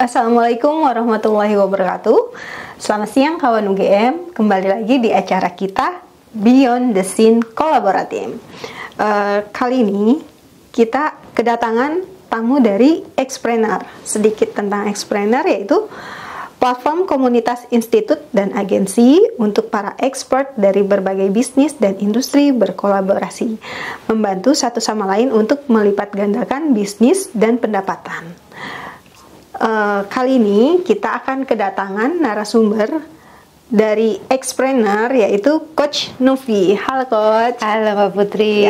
Assalamualaikum warahmatullahi wabarakatuh. Selamat siang kawan UGM. Kembali lagi di acara kita Beyond the Scene Kolaboratif. Kali ini kita kedatangan tamu dari Xpreneur. Sedikit tentang Xpreneur, yaitu platform komunitas institut dan agensi untuk para expert dari berbagai bisnis dan industri berkolaborasi, membantu satu sama lain untuk melipat gandakan bisnis dan pendapatan. Kali ini kita akan kedatangan narasumber dari Xpreneur, yaitu Coach Novi. Halo Coach. Halo Mbak Putri.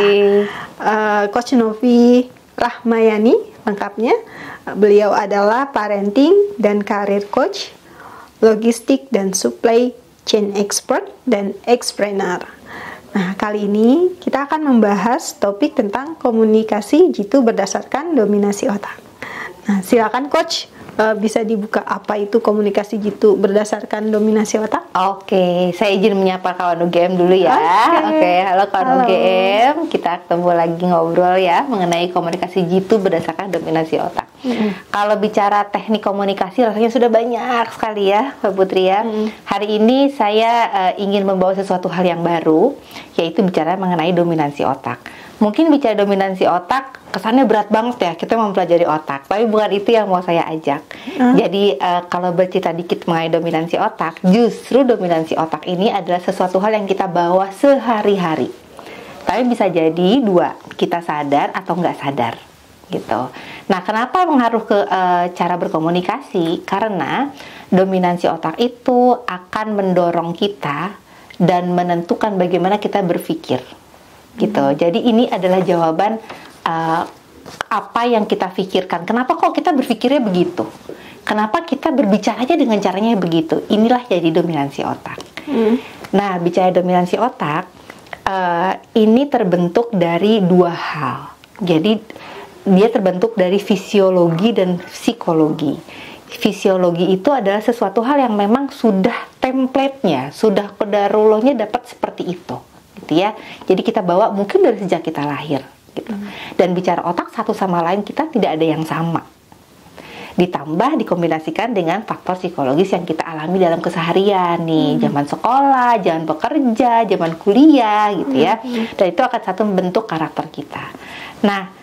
Coach Novi Rahmayani lengkapnya. Beliau adalah parenting dan career coach, logistik dan supply chain expert, dan Xpreneur. Nah, kali ini kita akan membahas topik tentang komunikasi jitu berdasarkan dominasi otak. Nah, silakan Coach, bisa dibuka apa itu komunikasi jitu berdasarkan dominasi otak? Oke, saya izin menyapa kawan UGM dulu ya. Oke, halo kawan UGM. Kita ketemu lagi ngobrol ya mengenai komunikasi jitu berdasarkan dominasi otak. Kalau bicara teknik komunikasi rasanya sudah banyak sekali ya Mbak Putri ya. Hari ini saya ingin membawa sesuatu hal yang baru, yaitu bicara mengenai dominasi otak. Mungkin bicara dominasi otak kesannya berat banget ya, kita mempelajari otak, tapi bukan itu yang mau saya ajak. Jadi kalau bercerita dikit mengenai dominasi otak, justru dominasi otak ini adalah sesuatu hal yang kita bawa sehari-hari. Tapi bisa jadi dua, kita sadar atau nggak sadar gitu. Nah, kenapa mengaruh ke cara berkomunikasi? Karena dominasi otak itu akan mendorong kita dan menentukan bagaimana kita berpikir gitu. Jadi ini adalah jawaban apa yang kita pikirkan. Kenapa kok kita berpikirnya begitu? Kenapa kita berbicaranya dengan caranya begitu? Inilah jadi dominasi otak. Nah, bicara dominasi otak, ini terbentuk dari dua hal. Jadi dia terbentuk dari fisiologi dan psikologi. Fisiologi itu adalah sesuatu hal yang memang sudah template-nya, sudah kodarullahnya dapat seperti itu, gitu ya. Jadi kita bawa mungkin dari sejak kita lahir, gitu. Dan bicara otak satu sama lain kita tidak ada yang sama. Ditambah dikombinasikan dengan faktor psikologis yang kita alami dalam keseharian nih, zaman sekolah, zaman bekerja, zaman kuliah, gitu ya. Dan itu akan satu membentuk karakter kita. Nah,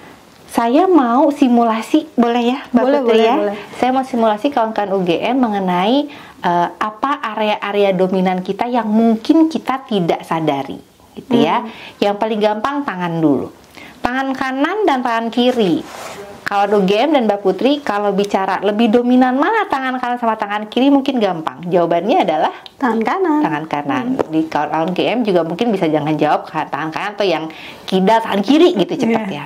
saya mau simulasi, boleh ya Mbak Putri ya? Boleh. Saya mau simulasi kawan-kawan UGM mengenai apa area-area dominan kita yang mungkin kita tidak sadari, gitu ya. Yang paling gampang tangan dulu, tangan kanan dan tangan kiri. Kalau UGM dan Mbak Putri, kalau bicara lebih dominan mana tangan kanan sama tangan kiri, mungkin gampang. Jawabannya adalah tangan kanan. Tangan kanan. Di kawan UGM juga mungkin bisa jangan jawab tangan kanan atau yang kidal tangan kiri gitu cepat ya.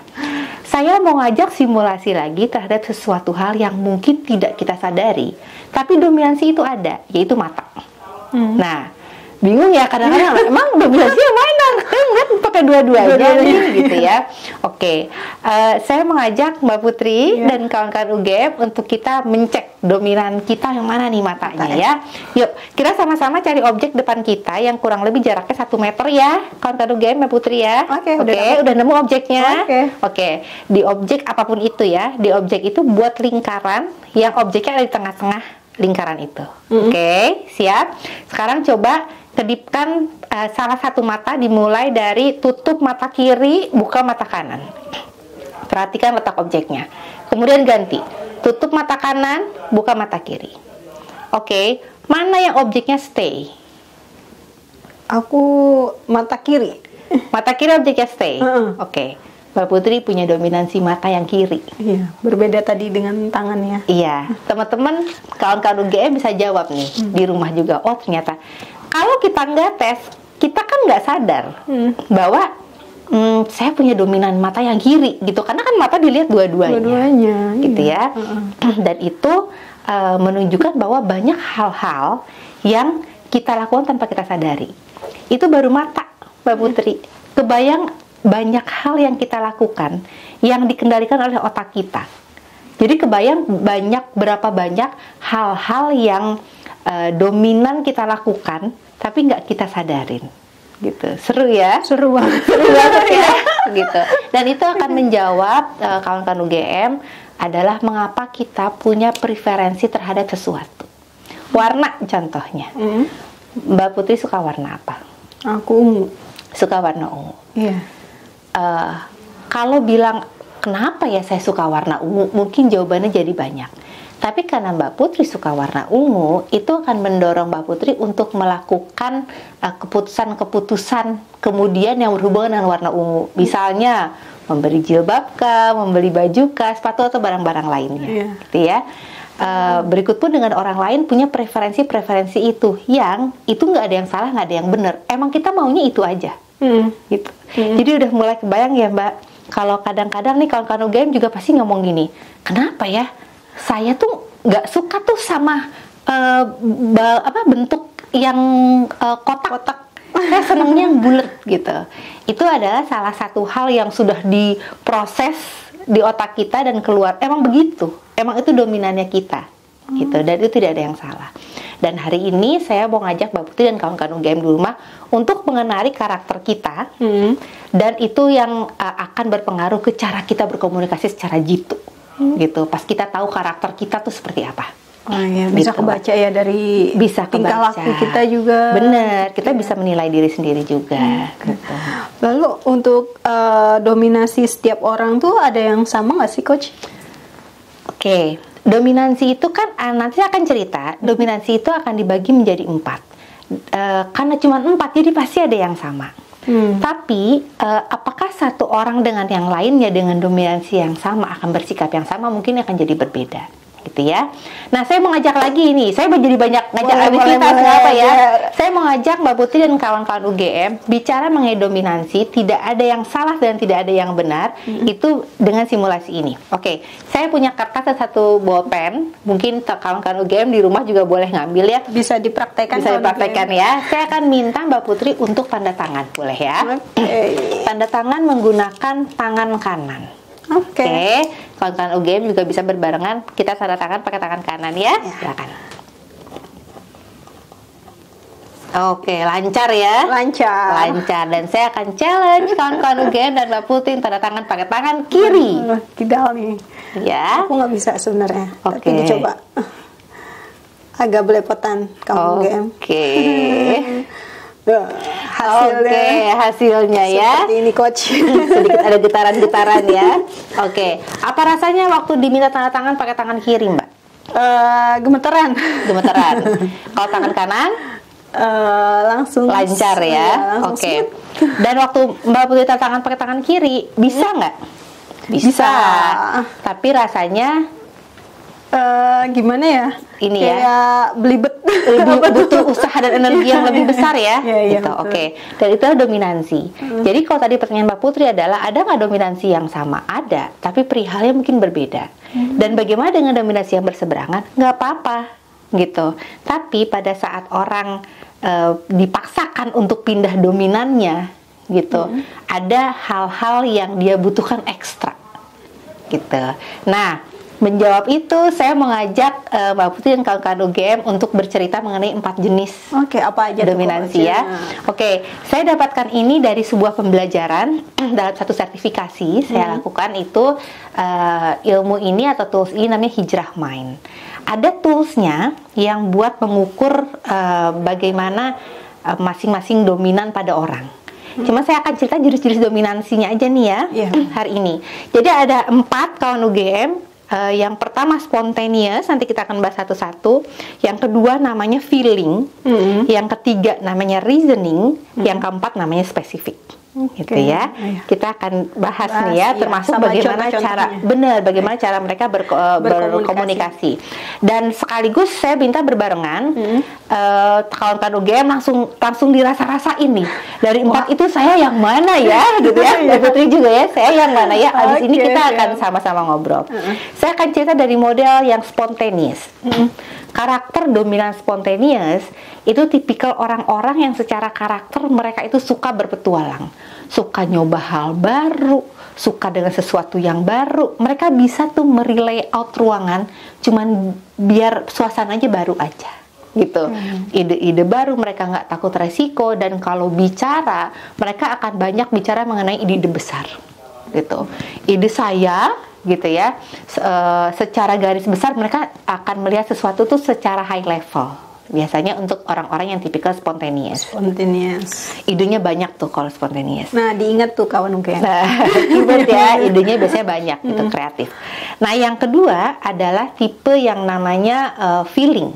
Saya mau ngajak simulasi lagi terhadap sesuatu hal yang mungkin tidak kita sadari, tapi dominansi itu ada, yaitu mata. Nah, bingung ya kadang-kadang, emang dominasinya mana? Kan ngeliat pakai dua-duanya gitu ya. Oke, saya mengajak Mbak Putri dan kawan-kawan UGM untuk kita mencek dominan kita yang mana nih matanya ya. Yuk, kita sama-sama cari objek depan kita yang kurang lebih jaraknya 1 meter ya, kawan-kawan UGM Mbak Putri ya. Oke, udah nemu objeknya. Oke, di objek apapun itu ya, di objek itu buat lingkaran yang objeknya ada di tengah-tengah lingkaran itu. Oke, siap. Sekarang coba kedipkan salah satu mata, dimulai dari tutup mata kiri, buka mata kanan. Perhatikan letak objeknya. Kemudian ganti, tutup mata kanan, buka mata kiri. Oke, mana yang objeknya stay? Aku mata kiri. Mata kiri objeknya stay. Oke, Mbak Putri punya dominansi mata yang kiri. Iya, berbeda tadi dengan tangannya. Iya, teman-teman kawan-kawan UGM bisa jawab nih di rumah juga. Oh, ternyata kalau kita nggak tes, kita kan nggak sadar bahwa saya punya dominan mata yang kiri gitu, karena kan mata dilihat dua-duanya gitu ya. Dan itu menunjukkan bahwa banyak hal-hal yang kita lakukan tanpa kita sadari. Itu baru mata, Mbak Putri. Kebayang banyak hal yang kita lakukan yang dikendalikan oleh otak kita. Jadi kebayang berapa banyak hal-hal yang dominan kita lakukan tapi nggak kita sadarin gitu. Seru ya? Seru banget. Seru banget ya gitu. Dan itu akan menjawab kawan-kawan UGM adalah mengapa kita punya preferensi terhadap sesuatu. Warna contohnya. Mbak Putri suka warna apa? Aku ungu. Suka warna ungu. Iya. Kalau bilang kenapa ya saya suka warna ungu, mungkin jawabannya jadi banyak. Tapi karena Mbak Putri suka warna ungu, itu akan mendorong Mbak Putri untuk melakukan keputusan-keputusan kemudian yang berhubungan dengan warna ungu. Misalnya membeli jilbab kah, membeli baju kah, sepatu atau barang-barang lainnya. Gitu ya. Berikut pun dengan orang lain punya preferensi itu yang itu nggak ada yang salah, nggak ada yang benar. Emang kita maunya itu aja, gitu. Jadi udah mulai kebayang ya Mbak. Kalau kadang-kadang nih kawan-kawan UGM juga pasti ngomong gini, kenapa ya saya tuh nggak suka tuh sama bentuk yang kotak-kotak. Saya senangnya yang bulat gitu. Itu adalah salah satu hal yang sudah diproses di otak kita dan keluar. Emang begitu. Emang itu dominannya kita, gitu. Dan itu tidak ada yang salah. Dan hari ini saya mau ngajak Mbak Putri dan kawan-kawan UGM di rumah untuk mengenali karakter kita, dan itu yang akan berpengaruh ke cara kita berkomunikasi secara jitu, gitu. Pas kita tahu karakter kita tuh seperti apa. Oh iya, bisa gitu. kebaca ya dari tingkah laku kita juga. Bener, kita bisa menilai diri sendiri juga. Gitu. Lalu untuk dominasi setiap orang tuh ada yang sama nggak sih, Coach? Oke, dominansi itu kan nanti akan cerita. Dominansi itu akan dibagi menjadi 4. Karena cuma 4, jadi pasti ada yang sama. Tapi apakah satu orang dengan yang lainnya dengan dominansi yang sama akan bersikap yang sama? Mungkin akan jadi berbeda, gitu ya. Nah, saya mau ngajak lagi nih. Saya jadi banyak ngajak aktivitas apa ya? Saya mau ngajak Mbak Putri dan kawan-kawan UGM bicara mengenai dominansi. Tidak ada yang salah dan tidak ada yang benar. Itu dengan simulasi ini. Oke, saya punya kertas dan satu bolpen. Mungkin kawan-kawan UGM di rumah juga boleh ngambil ya. Bisa dipraktekkan. Bisa dipraktekkan ya. Saya akan minta Mbak Putri untuk tanda tangan, boleh ya? Tanda tangan menggunakan tangan kanan. Oke. Kawan-kawan UGM juga bisa berbarengan. Kita tanda tangan pakai tangan kanan ya. Silakan. Oke, lancar ya. Lancar. Dan saya akan challenge kawan-kawan UGM dan Mbak Putri tanda tangan pakai tangan kiri. Tidak nih. Ya. Aku nggak bisa sebenarnya. Oke. Tapi dicoba. Agak belepotan kamu UGM. Oke. Hasilnya ya. Seperti ini, Coach. Sedikit ada getaran-getaran ya. Oke. Apa rasanya waktu diminta tanda tangan pakai tangan kiri, Mbak? Gemeteran. Kalau tangan kanan? Langsung lancar ya. Oke. Dan waktu Mbak Putri tanda tangan pakai tangan kiri, bisa nggak? Bisa. Tapi rasanya gimana ya? Ini kayak ya. Belibet. Butuh usaha dan energi yang lebih besar ya. Gitu. Oke. Dan itu adalah dominansi. Jadi kalau tadi pertanyaan Mbak Putri adalah ada nggak dominansi yang sama? Ada, tapi perihalnya mungkin berbeda. Dan bagaimana dengan dominansi yang berseberangan? Nggak apa-apa, gitu. Tapi pada saat orang dipaksakan untuk pindah dominannya, gitu, ada hal-hal yang dia butuhkan ekstra, gitu. Nah, menjawab itu, saya mengajak Mbak Putri dan kawan-kawan UGM untuk bercerita mengenai 4 jenis apa aja dominansi ya. Oke, saya dapatkan ini dari sebuah pembelajaran dalam satu sertifikasi saya lakukan itu ilmu ini atau tools ini namanya Hijrah Mind. Ada toolsnya yang buat mengukur bagaimana masing-masing dominan pada orang. Cuma saya akan cerita jenis-jenis dominansinya aja nih ya hari ini. Jadi ada 4 kawan UGM. Yang pertama spontaneous, nanti kita akan bahas satu-satu. Yang kedua namanya feeling. Yang ketiga namanya reasoning. Yang keempat namanya specific. Gitu ya. Kita akan bahas nih ya, termasuk bagaimana bagaimana cara mereka berkomunikasi. Dan sekaligus saya minta berbarengan kawan-kawan UGM langsung dirasa-rasain nih. Dari 4 itu saya yang mana ya, gitu ya. Mbak Putri juga ya, saya yang mana ya. Habis ini kita akan sama-sama ngobrol. Saya akan cerita dari model yang spontaneous. Karakter dominan spontaneous itu tipikal orang-orang yang secara karakter mereka itu suka berpetualang, suka nyoba hal baru, suka dengan sesuatu yang baru. Mereka bisa tuh merelay out ruangan cuman biar suasananya baru aja, gitu. Ide-ide baru, mereka nggak takut resiko, dan kalau bicara mereka akan banyak bicara mengenai ide-ide besar, gitu. Ide saya gitu ya. Secara garis besar mereka akan melihat sesuatu tuh secara high level. Biasanya untuk orang-orang yang tipikal spontaneous. Idenya banyak tuh kalau spontaneous. Nah, diingat tuh kawan UGM. Nah, keyword ya, idenya biasanya banyak gitu, kreatif. Nah, yang kedua adalah tipe yang namanya feeling.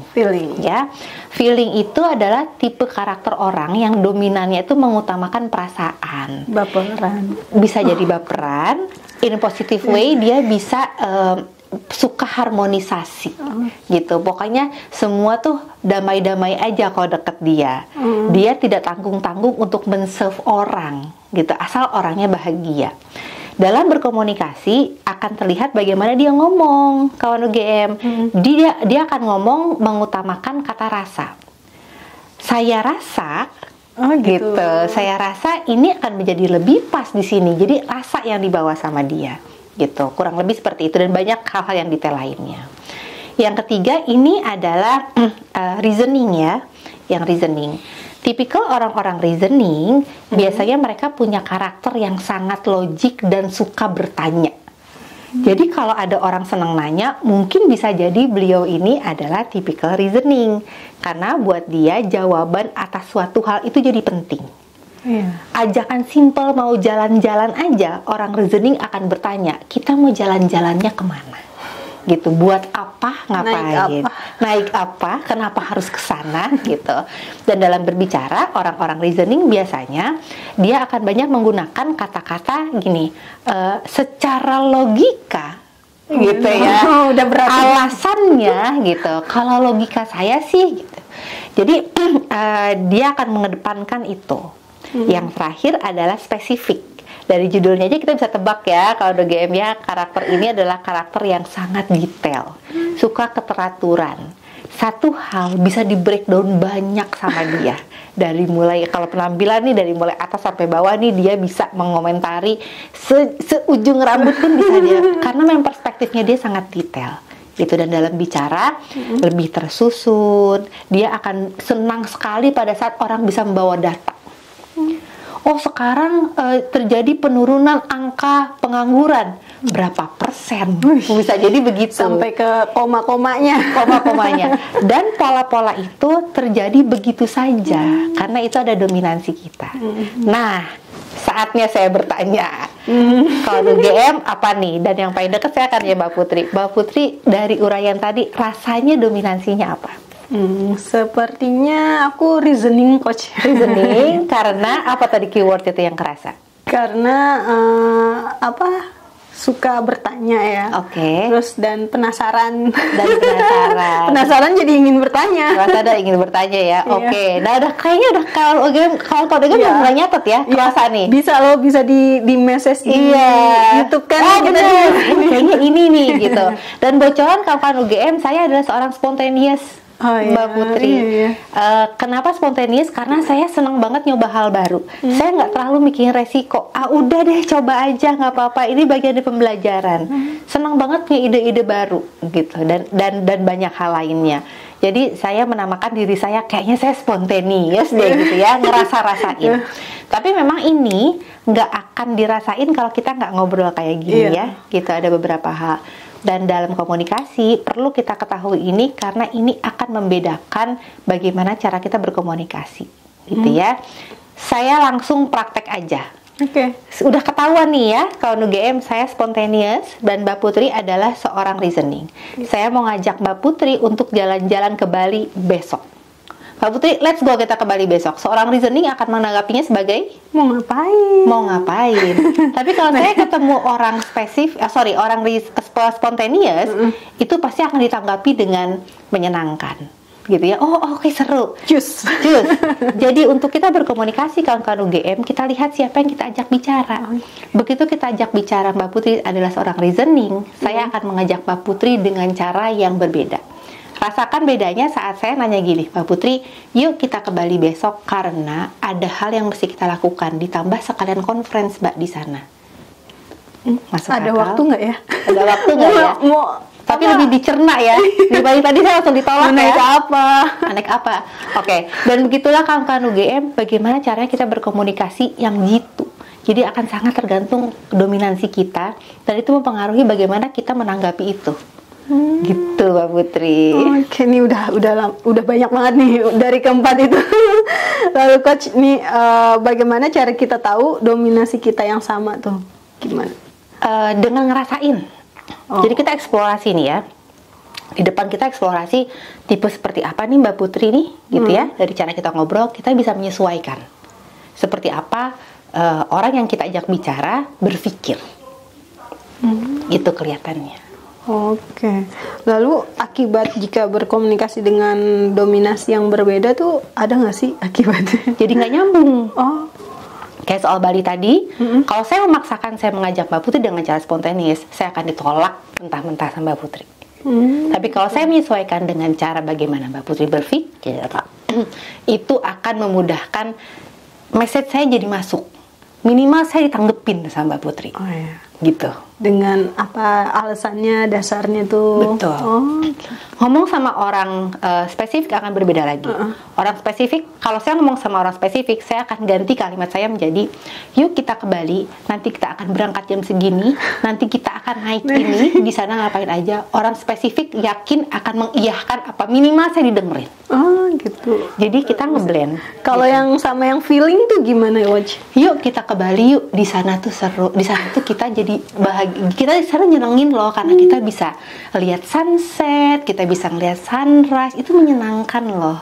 Ya. Feeling itu adalah tipe karakter orang yang dominannya itu mengutamakan perasaan. Baperan. Bisa jadi baperan, in a positive way dia bisa suka harmonisasi gitu. Pokoknya semua tuh damai-damai aja kalau deket dia. Dia tidak tanggung-tanggung untuk men-serve orang gitu, asal orangnya bahagia. Dalam berkomunikasi akan terlihat bagaimana dia ngomong, kawan UGM. Dia akan ngomong mengutamakan kata rasa. Saya rasa gitu. Saya rasa ini akan menjadi lebih pas di sini. Jadi rasa yang dibawa sama dia. Gitu, kurang lebih seperti itu, dan banyak hal-hal yang detail lainnya. Yang ketiga ini adalah reasoning ya, yang reasoning. Tipikal orang-orang reasoning biasanya mereka punya karakter yang sangat logik dan suka bertanya. Jadi kalau ada orang senang nanya, mungkin bisa jadi beliau ini adalah tipikal reasoning, karena buat dia jawaban atas suatu hal itu jadi penting. Ajakan simple mau jalan-jalan aja, orang reasoning akan bertanya, kita mau jalan-jalannya kemana? Gitu, buat apa, ngapain? Naik apa? Kenapa harus ke sana? Gitu. Dan dalam berbicara, orang-orang reasoning biasanya dia akan banyak menggunakan kata-kata gini, secara logika, gitu ya. Udah berat. Alasannya gitu. Kalau logika saya sih, gitu. Jadi dia akan mengedepankan itu. Yang terakhir adalah spesifik. Dari judulnya aja kita bisa tebak ya, kalau DGM ya, karakter ini adalah karakter yang sangat detail, suka keteraturan. Satu hal bisa di breakdown banyak sama dia. Dari mulai, kalau penampilan nih, dari mulai atas sampai bawah nih, dia bisa mengomentari seujung rambut pun bisa dia, karena memang perspektifnya dia sangat detail gitu. Dan dalam bicara lebih tersusun. Dia akan senang sekali pada saat orang bisa membawa data. Oh, sekarang terjadi penurunan angka pengangguran berapa persen, bisa jadi begitu sampai ke koma-komanya. Dan pola-pola itu terjadi begitu saja karena itu ada dominansi kita. Nah, saatnya saya bertanya, kalau GM apa nih? Dan yang paling dekat saya akan ya Mbak Putri. Mbak Putri, dari uraian tadi rasanya dominansinya apa? Sepertinya aku reasoning, coach. Reasoning karena apa tadi keyword itu yang kerasa? Karena suka bertanya ya. Terus dan penasaran. Penasaran jadi ingin bertanya. Rasa ada ingin bertanya ya. Nah kayaknya udah kalau udah mulai nyatet ya. Kerasa nih. Bisa di message di YouTube kan. Kayaknya ini nih gitu. Dan bocoran kawan UGM, saya adalah seorang spontaneous. Mbak Putri, kenapa spontaneous? Karena saya senang banget nyoba hal baru. Saya nggak terlalu mikirin resiko. Udah deh, coba aja, nggak apa-apa. Ini bagian dari pembelajaran. Senang banget punya ide-ide baru, gitu. Dan banyak hal lainnya. Jadi saya menamakan diri saya kayaknya saya spontaneous deh, gitu ya, ngerasa-rasain. Tapi memang ini nggak akan dirasain kalau kita nggak ngobrol kayak gini ya. Gitu, ada beberapa hal. Dan dalam komunikasi perlu kita ketahui ini karena ini akan membedakan bagaimana cara kita berkomunikasi, gitu ya. Saya langsung praktek aja. Udah ketahuan nih ya, kalau UGM saya spontaneous dan Mbak Putri adalah seorang reasoning. Saya mau ngajak Mbak Putri untuk jalan-jalan ke Bali besok. Mbak Putri, let's go kita ke Bali besok. Seorang reasoning akan menanggapinya sebagai mau ngapain. Tapi kalau saya ketemu orang orang spontaneous, itu pasti akan ditanggapi dengan menyenangkan, gitu ya. Oke, seru. Cus. Jadi untuk kita berkomunikasi kawan-kawan UGM, kita lihat siapa yang kita ajak bicara. Begitu kita ajak bicara Mbak Putri adalah seorang reasoning, saya akan mengajak Mbak Putri dengan cara yang berbeda. Rasakan bedanya saat saya nanya gini, Mbak Putri, yuk kita ke Bali besok karena ada hal yang mesti kita lakukan, ditambah sekalian conference Mbak di sana. Ada waktu nggak ya? Ada waktu nggak ya? Tapi lebih dicerna ya. Dibanding tadi saya langsung ditolak ya. Naik apa? Oke. Dan begitulah kawan-kawan UGM, bagaimana caranya kita berkomunikasi yang jitu. Jadi akan sangat tergantung dominansi kita, dan itu mempengaruhi bagaimana kita menanggapi itu. Gitu Mbak Putri. Oke, ini udah banyak banget nih dari keempat itu. Lalu coach, nih bagaimana cara kita tahu dominasi kita yang sama tuh? Gimana? Dengan ngerasain. Jadi kita eksplorasi nih ya. Di depan kita eksplorasi tipe seperti apa nih Mbak Putri nih, gitu ya. Dari cara kita ngobrol, kita bisa menyesuaikan. Seperti apa orang yang kita ajak bicara berpikir. Gitu kelihatannya. Oke. Lalu akibat jika berkomunikasi dengan dominasi yang berbeda tuh ada nggak sih akibatnya? Jadi nggak nyambung. Oh. Kayak soal Bali tadi, kalau saya memaksakan saya mengajak Mbak Putri dengan cara spontanis, saya akan ditolak mentah-mentah sama Mbak Putri. Tapi kalau saya menyesuaikan dengan cara bagaimana Mbak Putri berpikir, itu akan memudahkan message saya jadi masuk. Minimal saya ditanggepin sama Mbak Putri. Oh ya. Gitu. Dengan apa alasannya, dasarnya tuh? Betul. Oh. Ngomong sama orang spesifik akan berbeda lagi. Orang spesifik, kalau saya ngomong sama orang spesifik, saya akan ganti kalimat saya menjadi, yuk kita ke Bali, nanti kita akan berangkat jam segini, nanti kita akan naik ini, di sana ngapain aja. Orang spesifik yakin akan mengiyahkan apa, minimal saya didengerin. Oh gitu. Jadi kita ngeblend. Kalau yang sama yang feeling tuh gimana ya, Watch? Yuk kita ke Bali yuk, di sana tuh seru, di sana tuh kita jadi bahagia, kita di sana nyenengin loh, karena kita bisa lihat sunset, kita bisa ngeliat sunrise, itu menyenangkan loh,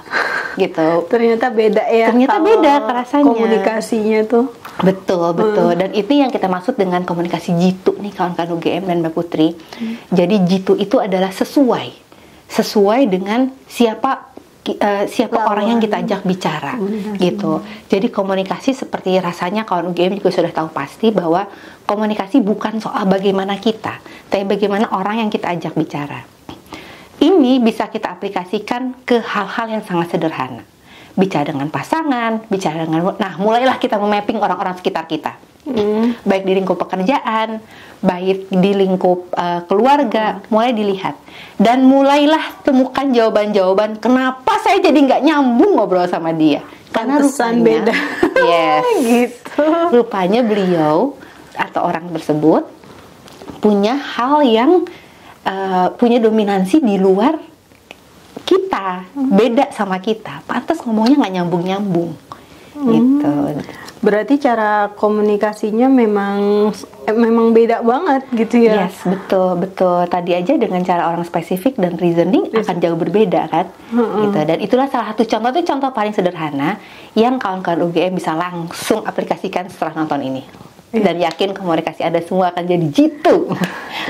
gitu. Ternyata beda ya. Ternyata beda rasanya. Komunikasinya tuh. Betul, betul. Dan itu yang kita maksud dengan komunikasi jitu nih kawan-kawan UGM dan Mbak Putri. Jadi jitu itu adalah sesuai dengan siapa orang yang kita ajak bicara, gitu. Jadi komunikasi seperti rasanya kawan UGM juga sudah tahu pasti bahwa komunikasi bukan soal bagaimana kita, tapi bagaimana orang yang kita ajak bicara. Ini bisa kita aplikasikan ke hal-hal yang sangat sederhana. Bicara dengan pasangan, nah mulailah kita memapping orang-orang sekitar kita. Baik di lingkup pekerjaan, baik di lingkup keluarga, mulai dilihat. Dan mulailah temukan jawaban-jawaban kenapa saya jadi nggak nyambung ngobrol sama dia. Karena Pantesan rupanya, beda. yes, Gitu. rupanya beliau atau orang tersebut punya hal yang punya dominansi di luar kita, beda sama kita. Pantas ngomongnya nggak nyambung-nyambung. Gitu. Berarti cara komunikasinya memang beda banget gitu ya? Yes, betul. Tadi aja dengan cara orang spesifik dan reasoning akan jauh berbeda kan? Gitu. Dan itulah salah satu contoh paling sederhana yang kawan-kawan UGM bisa langsung aplikasikan setelah nonton ini. Dan yakin komunikasi Anda semua akan jadi jitu.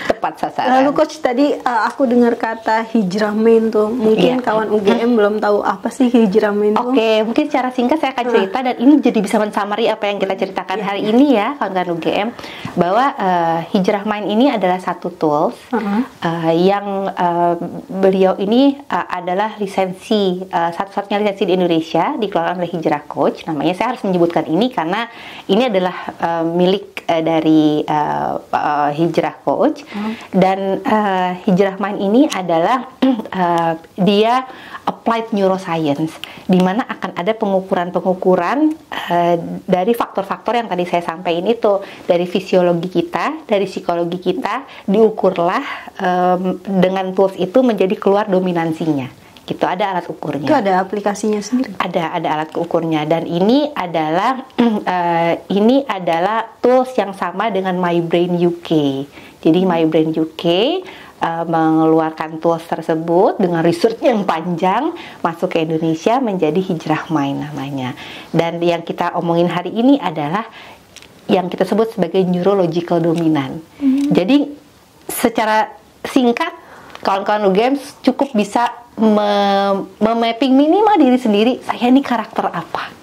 Tepat sasaran. Lalu coach, tadi aku dengar kata hijrah main tuh. Mungkin kawan UGM belum tahu apa sih hijrah main tuh. Oke, mungkin secara singkat saya akan cerita, dan ini jadi bisa mensummary apa yang kita ceritakan hari ini ya kawan-kawan UGM, bahwa hijrah main ini adalah satu tools yang beliau ini adalah lisensi, satu-satunya lisensi di Indonesia dikeluarkan oleh Hijrah Coach. Namanya, saya harus menyebutkan ini karena ini adalah milik dari Hijrah Coach. Dan Hijrah Mind ini adalah dia applied neuroscience, di mana akan ada pengukuran dari faktor-faktor yang tadi saya sampaikan itu, dari fisiologi kita, dari psikologi kita, diukurlah dengan tools itu menjadi keluar dominansinya. Gitu, ada alat ukurnya. Itu ada aplikasinya sendiri. Ada alat ukurnya, dan ini adalah tools yang sama dengan My Brain UK. Jadi My Brain UK mengeluarkan tools tersebut dengan research yang panjang, masuk ke Indonesia menjadi Hijrah Mind namanya. Dan yang kita omongin hari ini adalah yang kita sebut sebagai neurological dominant. Jadi secara singkat, kawan-kawan UGM cukup bisa memapping minimal diri sendiri, saya ini karakter apa.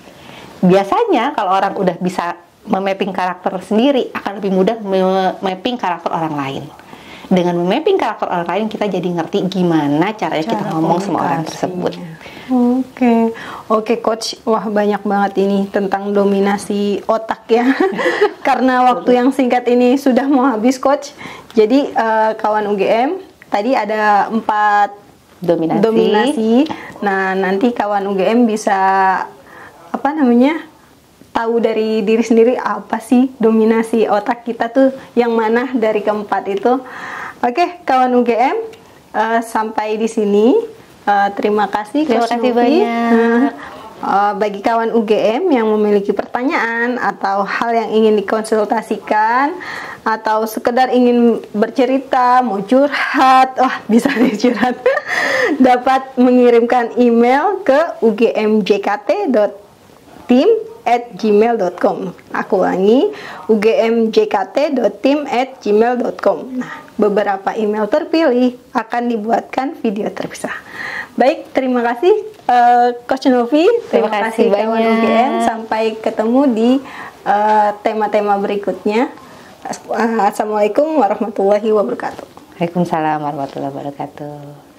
Biasanya kalau orang udah bisa memapping karakter sendiri, akan lebih mudah memapping karakter orang lain. Dengan memapping karakter orang lain, kita jadi ngerti gimana caranya kita ngomong sama orang tersebut. Oke coach, wah banyak banget ini tentang dominasi otak ya. Karena waktu yang singkat ini sudah mau habis coach. Jadi kawan UGM, tadi ada 4 dominasi. Nah, nanti kawan UGM bisa tahu dari diri sendiri apa sih dominasi otak kita tuh yang mana dari keempat itu. Oke, kawan UGM, sampai di sini. Terima kasih banyak. Bagi kawan UGM yang memiliki pertanyaan atau hal yang ingin dikonsultasikan atau sekedar ingin bercerita, mau curhat, bisa curhat, dapat mengirimkan email ke ugmjkt.tim@gmail.com. Aku ulangi, ugmjkt.tim@gmail.com. Nah, beberapa email terpilih akan dibuatkan video terpisah. Baik, terima kasih Coach Novi, terima kasih kawan UGM. Sampai ketemu di tema-tema berikutnya. Assalamualaikum warahmatullahi wabarakatuh. Waalaikumsalam warahmatullahi wabarakatuh.